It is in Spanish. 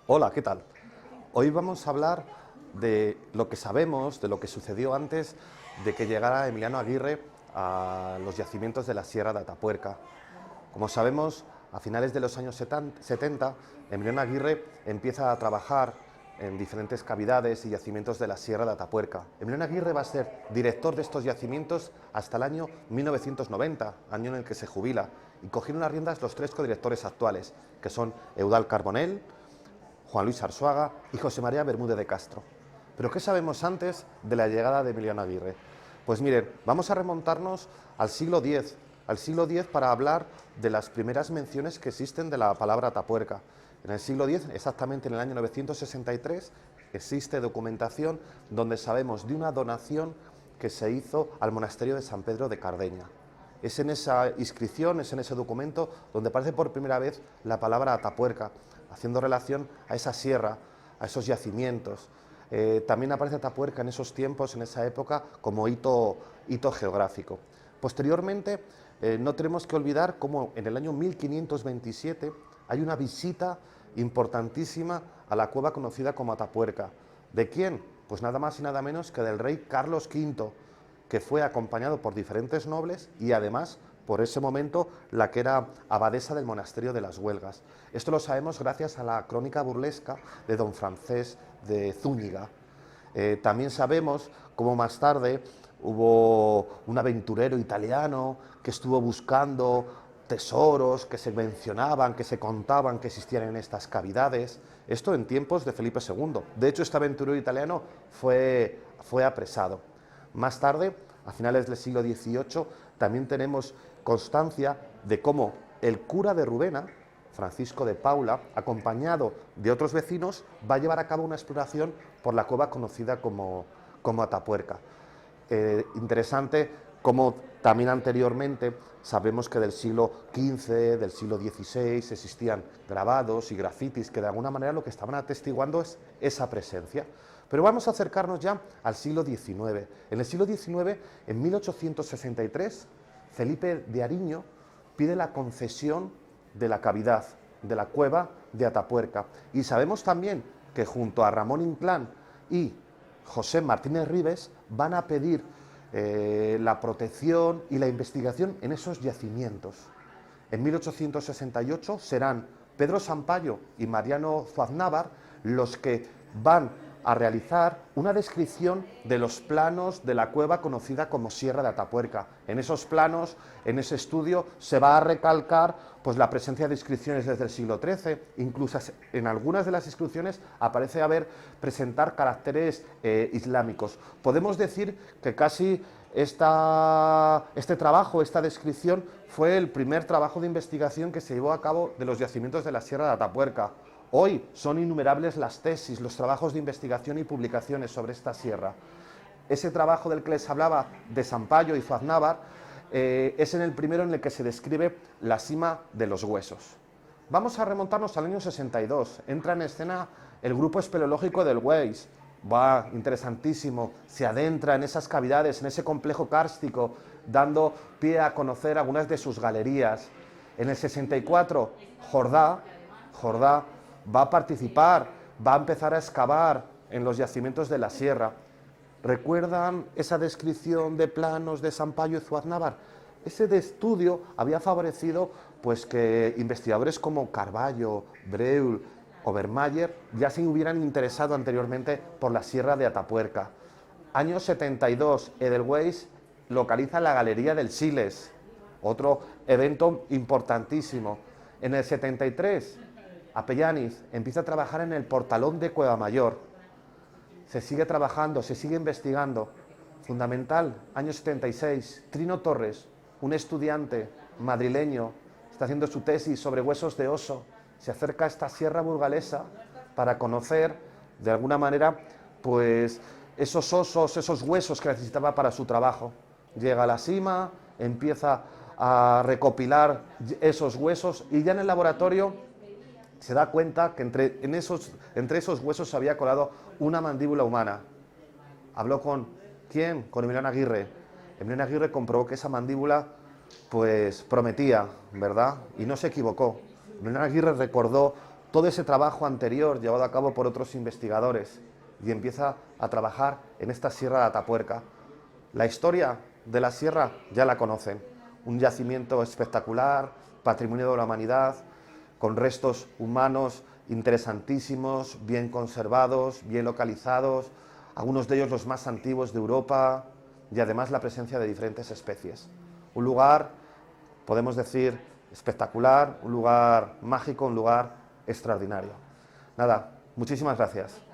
Hola, ¿qué tal? Hoy vamos a hablar de lo que sabemos, de lo que sucedió antes de que llegara Emiliano Aguirre a los yacimientos de la Sierra de Atapuerca. Como sabemos, a finales de los años 70, Emiliano Aguirre empieza a trabajar en diferentes cavidades y yacimientos de la Sierra de Atapuerca. Emiliano Aguirre va a ser director de estos yacimientos hasta el año 1990, año en el que se jubila, y cogieron las riendas los tres codirectores actuales, que son Eudald Carbonell, Juan Luis Arzuaga y José María Bermúdez de Castro. Pero ¿qué sabemos antes de la llegada de Emiliano Aguirre? Pues miren, vamos a remontarnos al siglo X para hablar de las primeras menciones que existen de la palabra Atapuerca. En el siglo X, exactamente en el año 963, existe documentación donde sabemos de una donación que se hizo al monasterio de San Pedro de Cardeña. Es en esa inscripción, es en ese documento donde aparece por primera vez la palabra Atapuerca, haciendo relación a esa sierra, a esos yacimientos. También aparece Atapuerca en esos tiempos, en esa época, como hito geográfico. Posteriormente, no tenemos que olvidar cómo en el año 1527 hay una visita importantísima a la cueva conocida como Atapuerca. ¿De quién? Pues nada más y nada menos que del rey Carlos V, que fue acompañado por diferentes nobles y además por ese momento la que era abadesa del monasterio de las Huelgas. Esto lo sabemos gracias a la crónica burlesca de don Francés de Zúñiga. También sabemos cómo más tarde hubo un aventurero italiano que estuvo buscando tesoros que se mencionaban, que se contaban que existían en estas cavidades. Esto en tiempos de Felipe II. De hecho, este aventurero italiano fue apresado. Más tarde, a finales del siglo XVIII, también tenemos constancia de cómo el cura de Rubena, Francisco de Paula, acompañado de otros vecinos, va a llevar a cabo una exploración por la cueva conocida como Atapuerca. Interesante como también anteriormente sabemos que del siglo XV, del siglo XVI existían grabados y grafitis que de alguna manera lo que estaban atestiguando es esa presencia. Pero vamos a acercarnos ya al siglo XIX. En el siglo XIX, en 1863, Felipe de Ariño pide la concesión de la cavidad, de la cueva de Atapuerca. Y sabemos también que junto a Ramón Inclán y José Martínez Ribes van a pedir la protección y la investigación en esos yacimientos. En 1868 serán Pedro Sampayo y Mariano Zuaznavar los que van a realizar una descripción de los planos de la cueva conocida como Sierra de Atapuerca. En esos planos, en ese estudio, se va a recalcar pues, la presencia de inscripciones desde el siglo XIII, incluso en algunas de las inscripciones aparece presentar caracteres islámicos. Podemos decir que casi este trabajo, esta descripción, fue el primer trabajo de investigación que se llevó a cabo de los yacimientos de la Sierra de Atapuerca. Hoy son innumerables las tesis, los trabajos de investigación y publicaciones sobre esta sierra. Ese trabajo del que les hablaba de Sampayo y Zuaznavar es en el primero en el que se describe la cima de los huesos. Vamos a remontarnos al año 62. Entra en escena el grupo espeleológico del Weiss. Va, interesantísimo, se adentra en esas cavidades, en ese complejo kárstico, dando pie a conocer algunas de sus galerías. En el 64, Jordá va a participar, va a empezar a excavar en los yacimientos de la sierra. ¿Recuerdan esa descripción de planos de Sampayo y Zuaznavar? Ese de estudio había favorecido pues, que investigadores como Carballo, Breuil o Vermayer ya se hubieran interesado anteriormente por la sierra de Atapuerca. Año 72, Edelweiss localiza la Galería del Siles, otro evento importantísimo. En el 73, Apellaniz empieza a trabajar en el portalón de Cueva Mayor. Se sigue trabajando, se sigue investigando. Fundamental, año 76, Trino Torres, un estudiante madrileño, está haciendo su tesis sobre huesos de oso. Se acerca a esta sierra burgalesa para conocer, de alguna manera, pues esos osos, esos huesos que necesitaba para su trabajo. Llega a la cima, empieza a recopilar esos huesos y ya en el laboratorio se da cuenta que entre esos huesos se había colado una mandíbula humana. Habló con ¿quién? Con Emiliano Aguirre. Emiliano Aguirre comprobó que esa mandíbula pues prometía, ¿verdad? Y no se equivocó. Emiliano Aguirre recordó todo ese trabajo anterior llevado a cabo por otros investigadores y empieza a trabajar en esta Sierra de Atapuerca. La historia de la sierra ya la conocen, un yacimiento espectacular, patrimonio de la humanidad, con restos humanos interesantísimos, bien conservados, bien localizados, algunos de ellos los más antiguos de Europa, y además la presencia de diferentes especies. Un lugar, podemos decir, espectacular, un lugar mágico, un lugar extraordinario. Nada, muchísimas gracias.